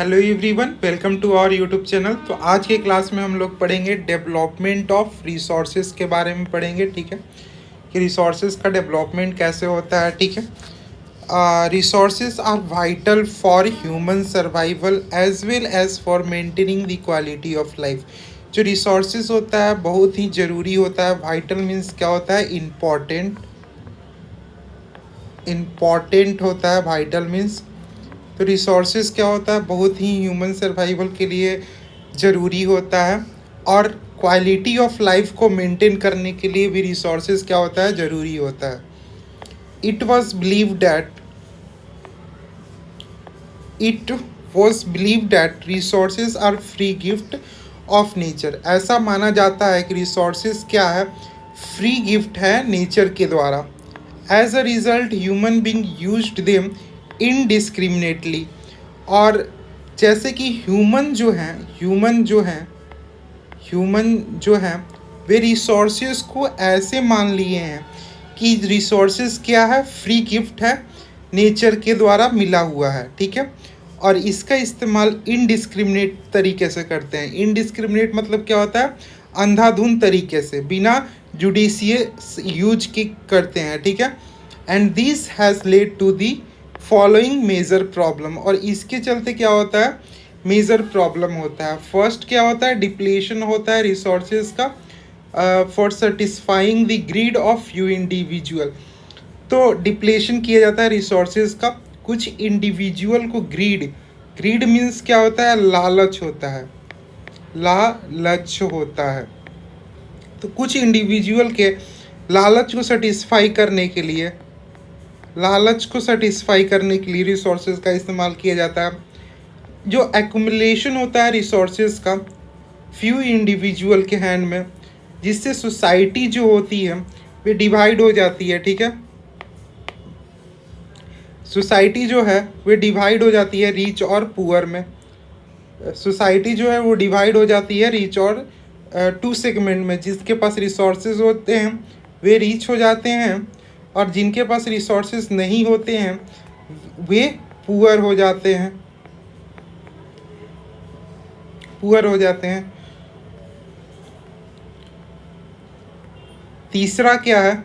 Hello everyone, welcome to our YouTube channel. तो आज के क्लास में हम लोग पढ़ेंगे डेवलपमेंट ऑफ रिसोर्सेज के बारे में पढ़ेंगे। ठीक है, कि रिसोर्सेज का डेवलपमेंट कैसे होता है। ठीक है, resources are vital for human survival as well as for maintaining the quality of life. जो रिसोर्सेज होता है बहुत ही ज़रूरी होता है। वाइटल मीन्स क्या होता है? इम्पॉर्टेंट होता है। वाइटल मीन्स तो रिसोर्सेज क्या होता है? बहुत ही ह्यूमन सर्वाइवल के लिए ज़रूरी होता है। और क्वालिटी ऑफ लाइफ को मेंटेन करने के लिए भी रिसोर्सेज क्या होता है? ज़रूरी होता है। It was believe that resources are free gift of nature. ऐसा माना जाता है कि रिसोर्सेज क्या है? फ्री गिफ्ट है नेचर के द्वारा। As a result human being used them indiscriminately. और जैसे कि ह्यूमन जो हैं वे रिसोर्सेज को ऐसे मान लिए हैं कि रिसोर्सेज क्या है? फ्री गिफ्ट है, नेचर के द्वारा मिला हुआ है। ठीक है, और इसका इस्तेमाल इनडिस्क्रिमिनेट तरीके से करते हैं। इनडिस्क्रिमिनेट मतलब क्या होता है? अंधाधुंध तरीके से, बिना जुडिशियस यूज के करते हैं। ठीक है, and this has led to the following major problem. और इसके चलते क्या होता है? मेजर प्रॉब्लम होता है। फर्स्ट क्या होता है? डिप्लेशन होता है रिसोर्सेज का for satisfying the greed of few individual. तो डिप्लेशन किया जाता है रिसोर्सेज का कुछ इंडिविजुअल को। ग्रीड मीन्स क्या होता है? लालच होता है। लालच होता है। तो कुछ इंडिविजुअल के लालच को सेटिस्फाई करने के लिए रिसोर्सेज का इस्तेमाल किया जाता है। जो एक्युमुलेशन होता है रिसोर्सेज का फ्यू इंडिविजुअल के हैंड में, जिससे सोसाइटी जो होती है वे डिवाइड हो जाती है। ठीक है, सोसाइटी जो है वे डिवाइड हो जाती है रिच और पुअर में। सोसाइटी जो है वो डिवाइड हो जाती है रिच और टू सेगमेंट में। जिसके पास रिसोर्सेज होते हैं वे रिच हो जाते हैं, और जिनके पास रिसोर्सेज नहीं होते हैं वे पुअर हो जाते हैं। तीसरा क्या है?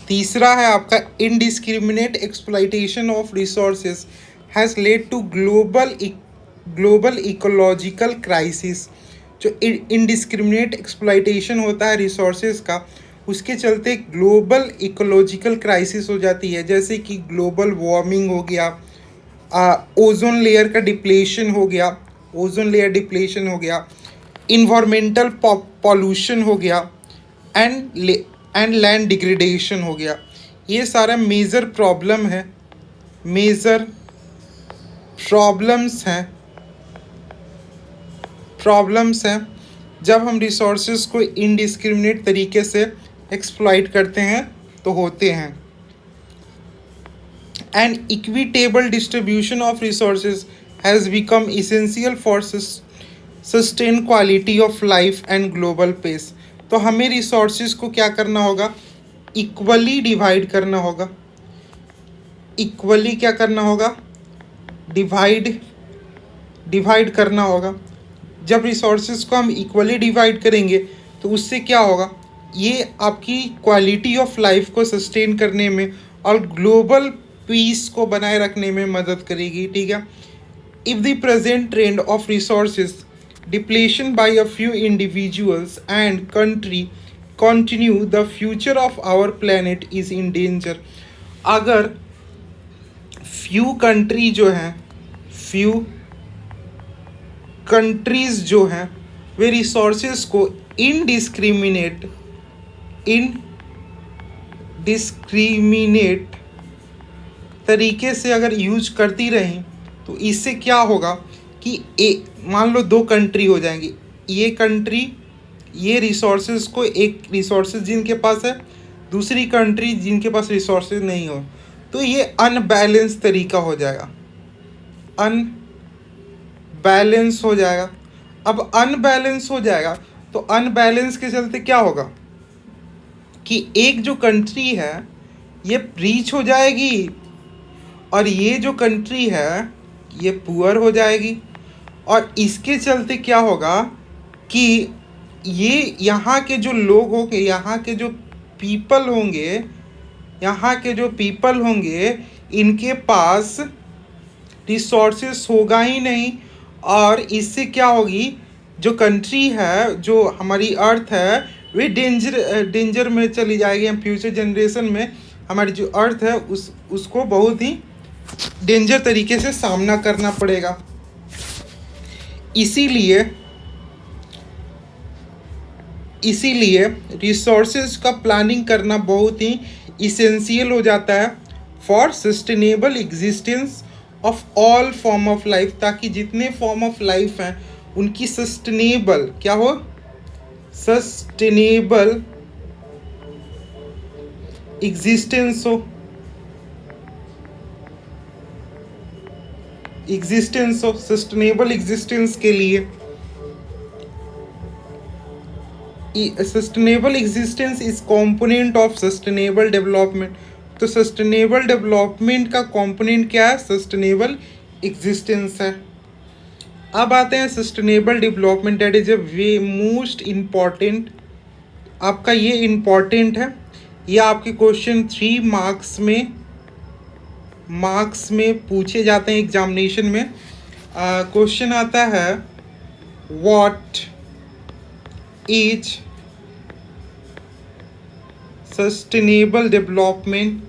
तीसरा है आपका indiscriminate exploitation of resources has led to global ecological crisis. जो इनडिस्क्रिमिनेट एक्सप्लॉइटेशन होता है रिसोर्सेज का, उसके चलते ग्लोबल इकोलॉजिकल क्राइसिस हो जाती है। जैसे कि ग्लोबल वार्मिंग हो गया, ओजोन लेयर डिप्लेशन हो गया, इन्वायरमेंटल पॉल्यूशन हो गया, एंड लैंड डिग्रेडेशन हो गया। ये सारा मेजर प्रॉब्लम्स हैं जब हम रिसोर्सेज को इनडिस्क्रिमिनेट तरीके से एक्सप्लॉइट करते हैं तो होते हैं। An equitable distribution of resources has become essential for sustain quality of life and global peace. तो हमें रिसोर्सेज को क्या करना होगा? इक्वली डिवाइड करना होगा। डिवाइड करना होगा। जब रिसोर्सेज को हम इक्वली डिवाइड करेंगे तो उससे क्या होगा? ये आपकी क्वालिटी ऑफ लाइफ को सस्टेन करने में और ग्लोबल पीस को बनाए रखने में मदद करेगी। ठीक है, if the present trend of resources depletion by a few individuals and country continue, the future of our planet is in danger. अगर फ्यू कंट्रीज जो हैं वे रिसोर्सेज को इनडिस्क्रिमिनेट तरीके से अगर यूज करती रहें तो इससे क्या होगा कि मान लो दो कंट्री हो जाएंगी। ये रिसोर्सेज को, एक रिसोर्सेज जिनके पास है, दूसरी कंट्री जिनके पास रिसोर्सेज नहीं हो, तो ये अनबैलेंस तरीका हो जाएगा। अब अनबैलेंस हो जाएगा तो अनबैलेंस के चलते क्या होगा कि एक जो कंट्री है ये रीच हो जाएगी, और ये जो कंट्री है ये पुअर हो जाएगी। और इसके चलते क्या होगा कि ये यहाँ के जो लोग होंगे, यहाँ के जो पीपल होंगे, यहाँ के जो पीपल होंगे, इनके पास रिसोर्सेस होगा ही नहीं। और इससे क्या होगी, जो कंट्री है, जो हमारी अर्थ है, वे डेंजर में चली जाएगी। हम फ्यूचर जनरेशन में हमारी जो अर्थ है उसको बहुत ही डेंजर तरीके से सामना करना पड़ेगा। इसीलिए रिसोर्सेज का प्लानिंग करना बहुत ही इसेंशियल हो जाता है for sustainable existence of all form of life, ताकि जितने फॉर्म ऑफ लाइफ हैं उनकी सस्टेनेबल क्या हो, सस्टेनेबल एग्जिस्टेंस हो, सस्टेनेबल एग्जिस्टेंस के लिए sustainable existence is component of sustainable development. तो सस्टेनेबल डेवलपमेंट का कंपोनेंट क्या है, सस्टेनेबल एग्जिस्टेंस है। अब आते हैं sustainable development, that is a way most important. आपका ये इम्पॉर्टेंट है, ये आपके क्वेश्चन 3 मार्क्स में पूछे जाते हैं एग्जामिनेशन में। क्वेश्चन आता है व्हाट इज सस्टेनेबल डेवलपमेंट,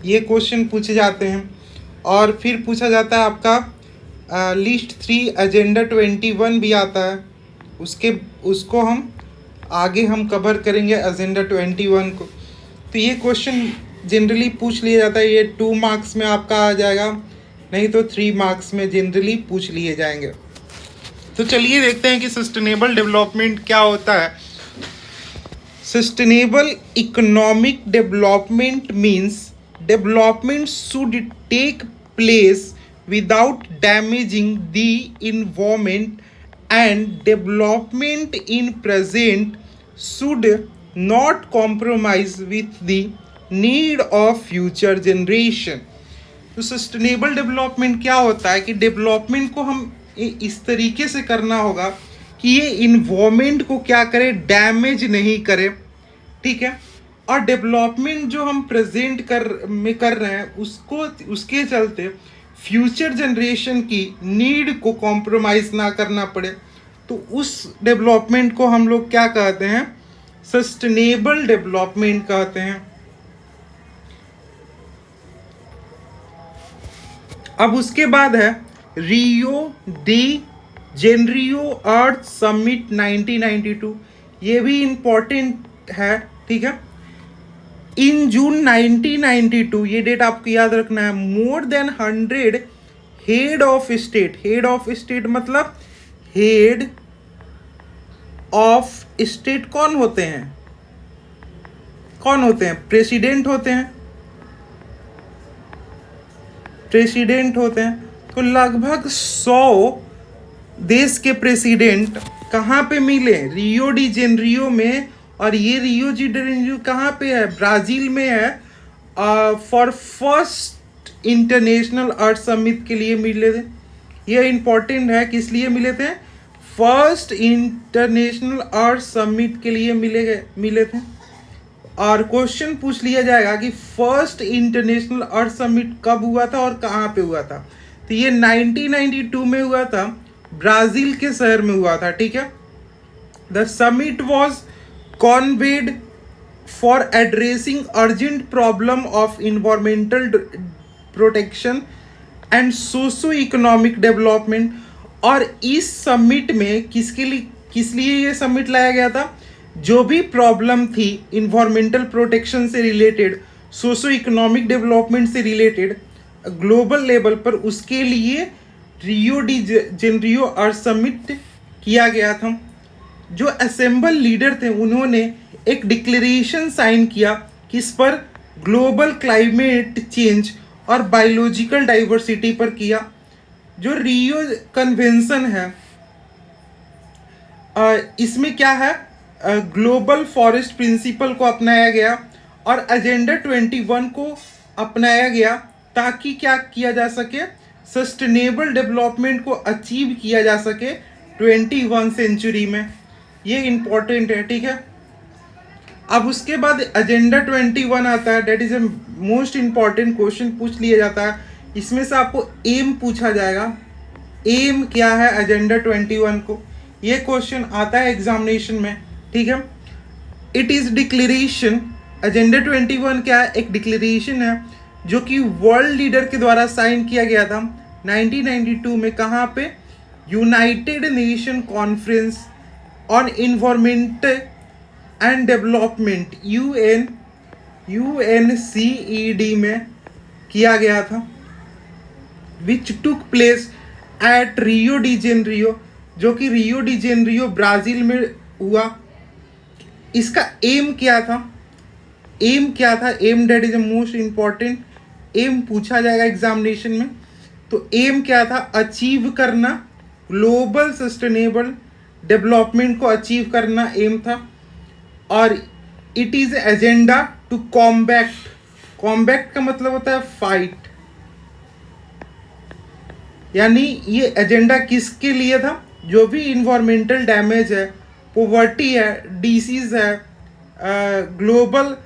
ये क्वेश्चन पूछे जाते हैं। और फिर पूछा जाता है आपका लिस्ट 3 एजेंडा 21 भी आता है, उसको हम आगे कवर करेंगे एजेंडा 21 को। तो ये क्वेश्चन जनरली पूछ लिया जाता है, ये 2 मार्क्स में आपका आ जाएगा, नहीं तो 3 मार्क्स में जनरली पूछ लिए जाएंगे। तो चलिए देखते हैं कि सस्टेनेबल डेवलपमेंट क्या होता है। Sustainable economic development means development should take place without damaging the environment and development in present should not compromise with the need of future generation. तो सस्टेनेबल डेवलपमेंट क्या होता है कि डेवलपमेंट को हम इस तरीके से करना होगा कि ये इन्वायरमेंट को क्या करे, डैमेज नहीं करे, ठीक है। और डेवलपमेंट जो हम प्रेजेंट कर रहे हैं उसके चलते फ्यूचर जनरेशन की नीड को कॉम्प्रोमाइज ना करना पड़े, तो उस डेवलपमेंट को हम लोग क्या कहते हैं, सस्टेनेबल डेवलपमेंट कहते हैं। अब उसके बाद है रियो डी जेनरियो अर्थ समिट 1992, ये भी इम्पोर्टेंट है, ठीक है। इन जून 1992, ये डेट आपको याद रखना है, more than 100 head of state मतलब हेड ऑफ स्टेट कौन होते हैं, प्रेसिडेंट होते हैं। तो लगभग 100 देश के प्रेसिडेंट कहाँ पे मिले, रियो डी जेनरियो में। और ये रियो डी जेनरियो कहाँ पे है, ब्राज़ील में है। For first international earth summit के लिए मिले थे। ये इम्पोर्टेंट है, किस लिए मिले थे, फर्स्ट इंटरनेशनल अर्थ समिट के लिए मिले थे। और क्वेश्चन पूछ लिया जाएगा कि फर्स्ट इंटरनेशनल अर्थ समिट कब हुआ था और कहाँ पे हुआ था। तो ये 1992 में हुआ था, ब्राज़ील के शहर में हुआ था, ठीक है। The summit was convened for addressing urgent problem of environmental protection and socio economic development. और इस समिट में किस लिए ये समिट लाया गया था, जो भी प्रॉब्लम थी इन्वायरमेंटल प्रोटेक्शन से रिलेटेड, सोशो इकोनॉमिक डेवलपमेंट से रिलेटेड ग्लोबल लेवल पर, उसके लिए रियो डी जेनरियो अर्थ समिट किया गया था। जो असेंबल लीडर थे उन्होंने एक डिक्लेरेशन साइन किया किस पर, ग्लोबल क्लाइमेट चेंज और बायोलॉजिकल डाइवर्सिटी पर किया। जो रियो कन्वेंशन है इसमें क्या है, ग्लोबल फॉरेस्ट प्रिंसिपल को अपनाया गया और एजेंडा 21 को अपनाया गया, ताकि क्या किया जा सके, सस्टेनेबल डेवलपमेंट को अचीव किया जा सके 21 सेंचुरी में। ये इम्पोर्टेंट है, ठीक है। अब उसके बाद एजेंडा 21 आता है, that is a most important question पूछ लिया जाता है। इसमें से आपको एम पूछा जाएगा, एम क्या है एजेंडा 21 को, ये क्वेश्चन आता है एग्जामिनेशन में, ठीक है। इट इज डिक्लेरेशन, एजेंडा 21 क्या है, एक डिक्लेरेशन है जो कि वर्ल्ड लीडर के द्वारा साइन किया गया था 1992 में। कहाँ पे, United Nation Conference on Environment and Development, UNCED में किया गया था, which took place at Rio de Janeiro, जो कि रियो डी जेनरियो ब्राज़ील में हुआ। इसका एम क्या था, एम क्या था, um that is the most important, um पूछा जाएगा एग्जामिनेशन में। तो एम क्या था, अचीव करना, ग्लोबल सस्टेनेबल डेवलपमेंट को अचीव करना एम था। और it is agenda to combat, combat का मतलब होता है फाइट, यानी ये एजेंडा किसके लिए था, जो भी इन्वायरमेंटल डैमेज है, पॉवर्टी है, डिसीज है, global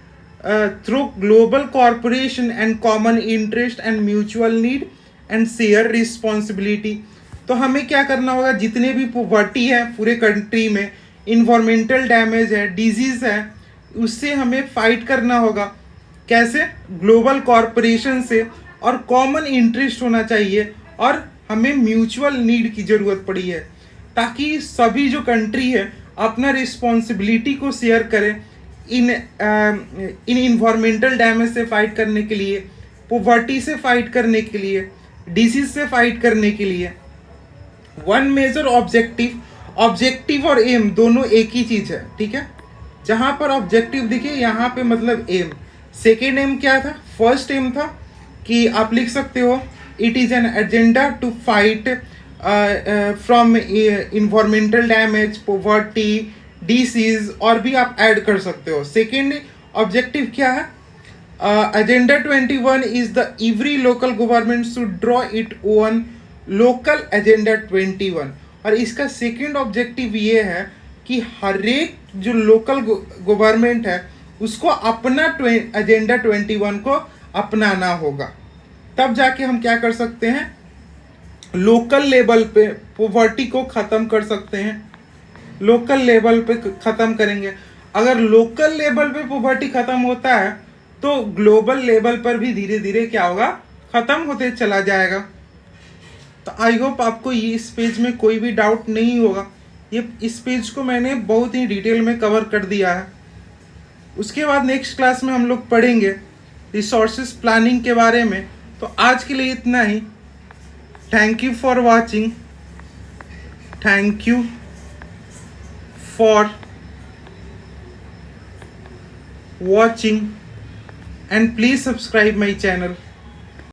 through global corporation and common interest and mutual need and share responsibility. तो हमें क्या करना होगा, जितने भी पॉवर्टी है पूरे कंट्री में, इन्वायरमेंटल डैमेज है, डिजीज़ है, उससे हमें फाइट करना होगा। कैसे, ग्लोबल कॉरपोरेशन से, और कॉमन इंटरेस्ट होना चाहिए, और हमें म्यूचुअल नीड की ज़रूरत पड़ी है, ताकि सभी जो कंट्री है अपना रिस्पॉन्सिबिलिटी को शेयर करें इन इन्वायरमेंटल डैमेज से फाइट करने के लिए, पॉवर्टी से फाइट करने के लिए, डिसीज से फाइट करने के लिए। वन मेजर ऑब्जेक्टिव, ऑब्जेक्टिव और एम दोनों एक ही चीज़ है, ठीक है। जहाँ पर ऑब्जेक्टिव दिखे यहाँ पे मतलब एम। सेकेंड एम क्या था, फर्स्ट एम था कि आप लिख सकते हो, it is an agenda to fight from environmental damage, poverty, disease, और भी आप ऐड कर सकते हो। सेकेंड ऑब्जेक्टिव क्या है, agenda 21 is the every local government should draw it own local agenda 21। और इसका सेकेंड ऑब्जेक्टिव ये है कि हर एक जो लोकल गवर्नमेंट है उसको अपना एजेंडा 21 को अपनाना होगा, तब जाके हम क्या कर सकते हैं, लोकल लेवल पे पॉवर्टी को ख़त्म कर सकते हैं, लोकल लेवल पे ख़त्म करेंगे। अगर लोकल लेवल पे पॉवर्टी ख़त्म होता है तो ग्लोबल लेवल पर भी धीरे धीरे क्या होगा, ख़त्म होते चला जाएगा। तो आई होप आपको ये इस पेज में कोई भी डाउट नहीं होगा। ये इस पेज को मैंने बहुत ही डिटेल में कवर कर दिया है। उसके बाद नेक्स्ट क्लास में हम लोग पढ़ेंगे रिसोर्सेज प्लानिंग के बारे में। तो आज के लिए इतना ही। Thank you for watching, thank you for watching and please subscribe my channel.